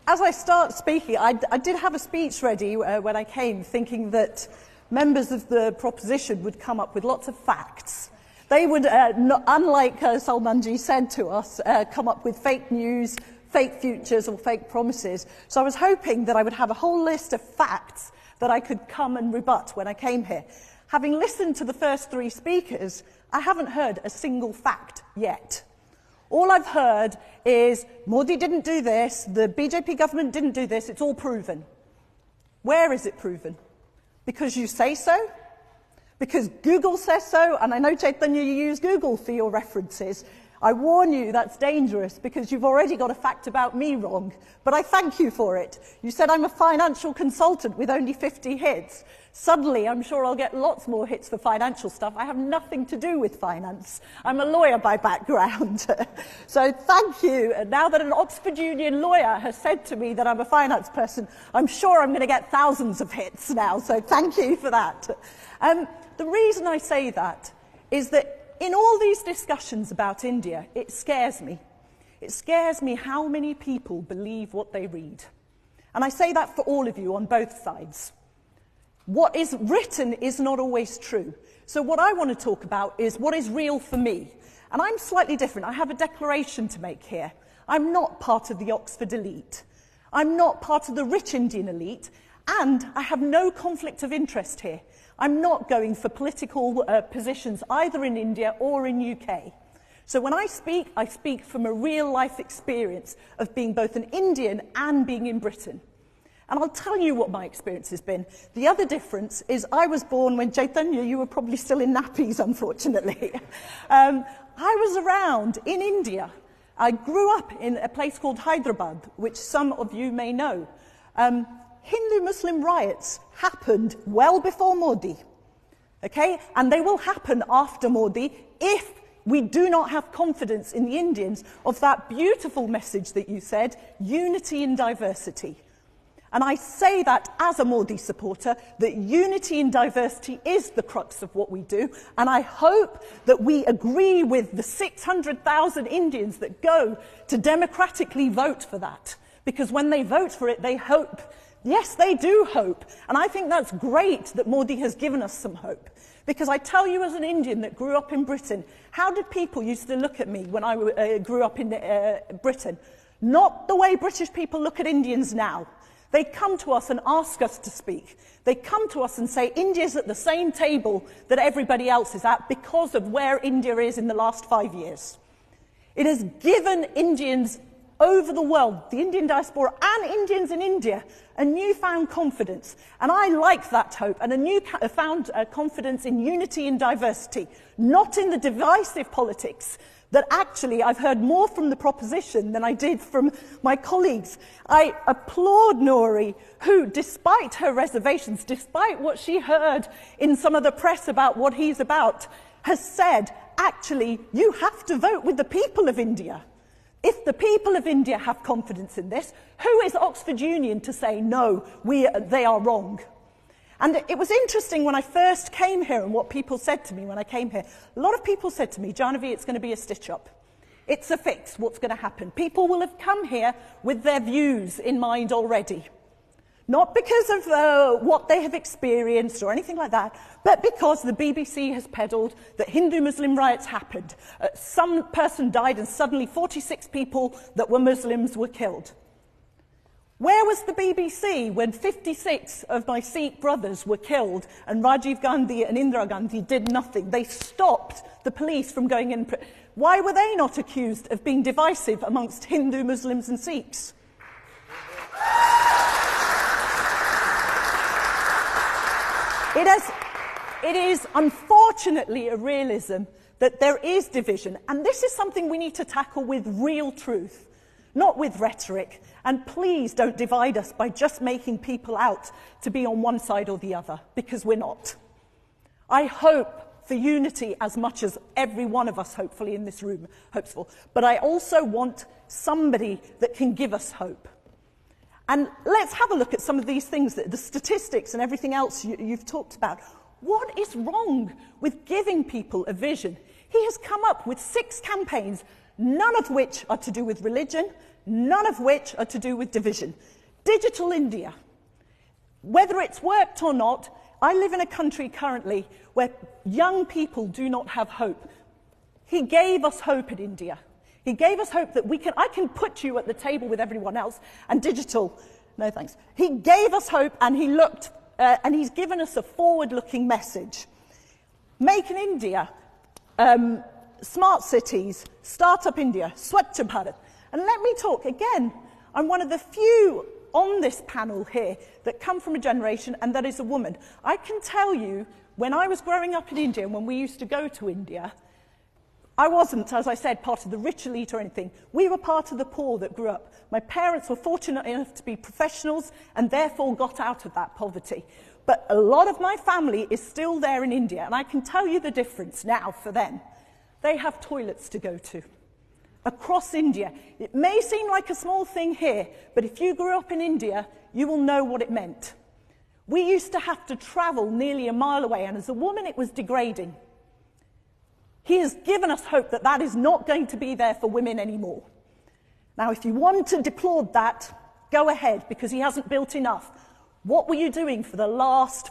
As I start speaking, I did have a speech ready when I came, thinking that members of the proposition would come up with lots of facts. They would, unlike Salmanji said to us, come up with fake news, fake futures or fake promises. So I was hoping that I would have a whole list of facts that I could come and rebut when I came here. Having listened to the first three speakers, I haven't heard a single fact yet. All I've heard is Modi didn't do this, the BJP government didn't do this, it's all proven. Where is it proven? Because you say so? Because Google says so? And I know, Chaitanya, you use Google for your references. I warn you, that's dangerous, because you've already got a fact about me wrong. But I thank you for it. You said I'm a financial consultant with only 50 hits. Suddenly, I'm sure I'll get lots more hits for financial stuff. I have nothing to do with finance. I'm a lawyer by background. So thank you. And now that an Oxford Union lawyer has said to me that I'm a finance person, I'm sure I'm going to get thousands of hits now. So thank you for that. The reason I say that is that in all these discussions about India, it scares me. It scares me how many people believe what they read. And I say that for all of you on both sides. What is written is not always true. So what I want to talk about is what is real for me. And I'm slightly different. I have a declaration to make here. I'm not part of the Oxford elite. I'm not part of the rich Indian elite. And I have no conflict of interest here. I'm not going for political positions either in India or in UK. So when I speak from a real life experience of being both an Indian and being in Britain. And I'll tell you what my experience has been. The other difference is I was born when, Chaitanya, you were probably still in nappies, unfortunately. I was around in India. I grew up in a place called Hyderabad, which some of you may know. Hindu-Muslim riots happened well before Modi, okay? And they will happen after Modi if we do not have confidence in the Indians of that beautiful message that you said, unity in diversity. And I say that as a Modi supporter, that unity in diversity is the crux of what we do. And I hope that we agree with the 600,000 Indians that go to democratically vote for that. Because when they vote for it, they hope. Yes, they do hope. And I think that's great that Modi has given us some hope. Because I tell you as an Indian that grew up in Britain, how did people used to look at me when I grew up in Britain? Not the way British people look at Indians now. They come to us and ask us to speak. They come to us and say India's at the same table that everybody else is at because of where India is in the last 5 years. It has given Indians over the world, the Indian diaspora and Indians in India, a newfound confidence. And I like that hope and a newfound confidence in unity and diversity, not in the divisive politics that actually I've heard more from the proposition than I did from my colleagues. I applaud Nouri, who, despite her reservations, despite what she heard in some of the press about what he's about, has said, actually, you have to vote with the people of India. If the people of India have confidence in this, who is Oxford Union to say, no, they are wrong? And it was interesting when I first came here and what people said to me when I came here. A lot of people said to me, Jhanvi, it's going to be a stitch-up. It's a fix, what's going to happen. People will have come here with their views in mind already. Not because of what they have experienced or anything like that, but because the BBC has peddled that Hindu-Muslim riots happened. Some person died and suddenly 46 people that were Muslims were killed. Where was the BBC when 56 of my Sikh brothers were killed and Rajiv Gandhi and Indira Gandhi did nothing? They stopped the police from going in. Why were they not accused of being divisive amongst Hindu, Muslims and Sikhs? It is unfortunately a realism that there is division, and this is something we need to tackle with real truth, not with rhetoric. And please don't divide us by just making people out to be on one side or the other, because we're not. I hope for unity as much as every one of us, hopefully, in this room hopes for, but I also want somebody that can give us hope. And let's have a look at some of these things, the statistics and everything else you've talked about. What is wrong with giving people a vision? He has come up with 6 campaigns, none of which are to do with religion, none of which are to do with division. Digital India. Whether it's worked or not, I live in a country currently where young people do not have hope. He gave us hope in India. He gave us hope that I can put you at the table with everyone else, and digital, no thanks. He gave us hope, and and he's given us a forward-looking message. Make in India, smart cities, Startup India, Swachh Bharat. And let me talk, again, I'm one of the few on this panel here that come from a generation, and that is a woman. I can tell you, when I was growing up in India, and when we used to go to India, I wasn't, as I said, part of the rich elite or anything. We were part of the poor that grew up. My parents were fortunate enough to be professionals and therefore got out of that poverty. But a lot of my family is still there in India, and I can tell you the difference now for them. They have toilets to go to. Across India. It may seem like a small thing here, but if you grew up in India, you will know what it meant. We used to have to travel nearly a mile away, and as a woman it was degrading. He has given us hope that that is not going to be there for women anymore. Now, if you want to deplore that, go ahead, because he hasn't built enough. What were you doing for the last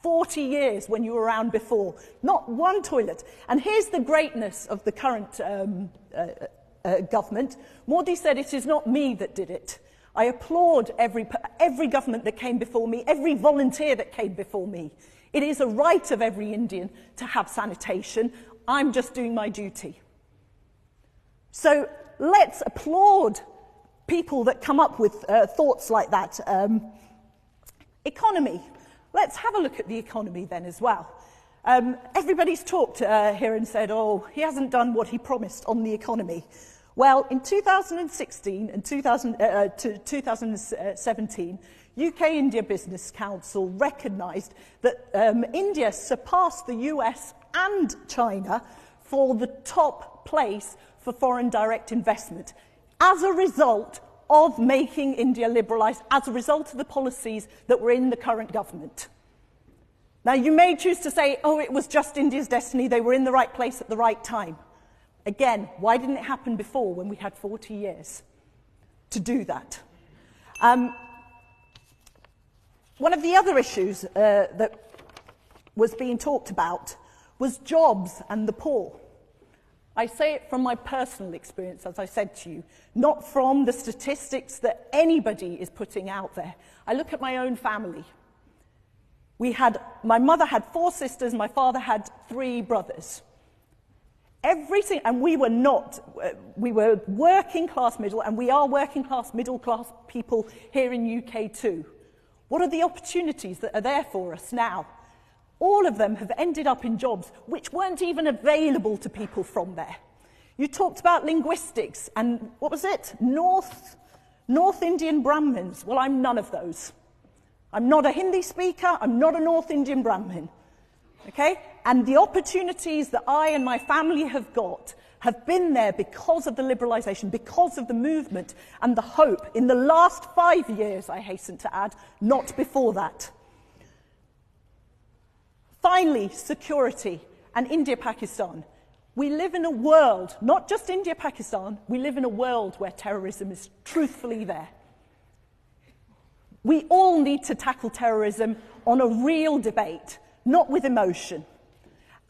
40 years when you were around before? Not one toilet. And here's the greatness of the current government. Modi said, "It is not me that did it. I applaud every government that came before me, every volunteer that came before me. It is a right of every Indian to have sanitation. I'm just doing my duty." So let's applaud people that come up with thoughts like that. Economy. Let's have a look at the economy then as well. Everybody's talked here and said, oh, he hasn't done what he promised on the economy. Well, in 2016 and 2017, UK-India Business Council recognised that India surpassed the US and China for the top place for foreign direct investment as a result of making India liberalised, as a result of the policies that were in the current government. Now, you may choose to say, oh, it was just India's destiny, they were in the right place at the right time. Again, why didn't it happen before when we had 40 years to do that? One of the other issues that was being talked about was jobs and the poor. I say it from my personal experience, as I said to you, not from the statistics that anybody is putting out there. I look at my own family. My mother had 4 sisters, my father had 3 brothers. And we were working class middle, and we are working class, middle class people here in UK too. What are the opportunities that are there for us now? All of them have ended up in jobs which weren't even available to people from there. You talked about linguistics and, what was it? North Indian Brahmins. Well, I'm none of those. I'm not a Hindi speaker, I'm not a North Indian Brahmin. Okay? And the opportunities that I and my family have got have been there because of the liberalisation, because of the movement and the hope in the last 5 years, I hasten to add, not before that. Finally, security and India-Pakistan. We live in a world, not just India-Pakistan, we live in a world where terrorism is truthfully there. We all need to tackle terrorism on a real debate, not with emotion.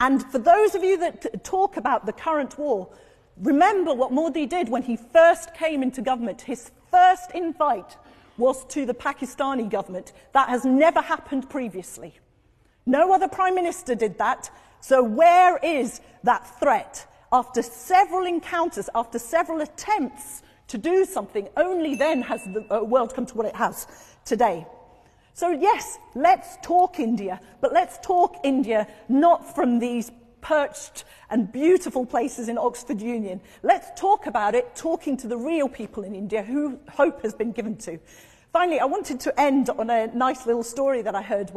And for those of you that talk about the current war, remember what Modi did when he first came into government. His first invite was to the Pakistani government. That has never happened previously. No other Prime Minister did that. So where is that threat? After several encounters, after several attempts to do something, only then has the world come to what it has today. So yes, let's talk India, but let's talk India not from these perched and beautiful places in Oxford Union. Let's talk about it, talking to the real people in India who hope has been given to. Finally, I wanted to end on a nice little story that I heard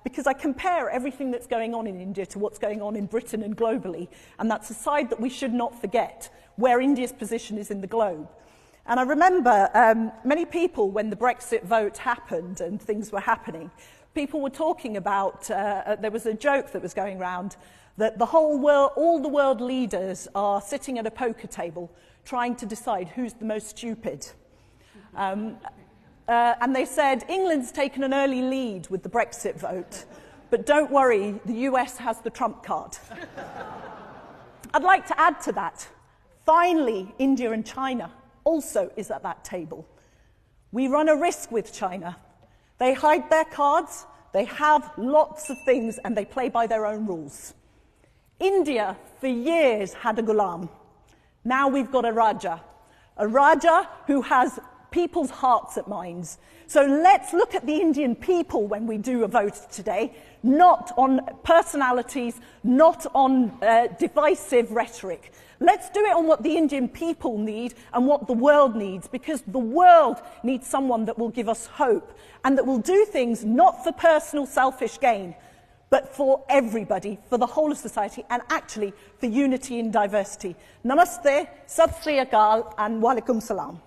because I compare everything that's going on in India to what's going on in Britain and globally, and that's a side that we should not forget, where India's position is in the globe. And I remember many people, when the Brexit vote happened and things were happening, people were talking about, there was a joke that was going around, that the whole world, all the world leaders are sitting at a poker table, trying to decide who's the most stupid. And they said, England's taken an early lead with the Brexit vote, but don't worry, the US has the trump card. I'd like to add to that. Finally, India and China also is at that table. We run a risk with China. They hide their cards, they have lots of things, and they play by their own rules. India, for years, had a Ghulam. Now we've got a Raja who has people's hearts at minds. So let's look at the Indian people when we do a vote today, not on personalities, not on divisive rhetoric. Let's do it on what the Indian people need and what the world needs, because the world needs someone that will give us hope and that will do things not for personal selfish gain, but for everybody, for the whole of society, and actually for unity in diversity. Namaste, Sat Sri Akal, and Walaikum Salam.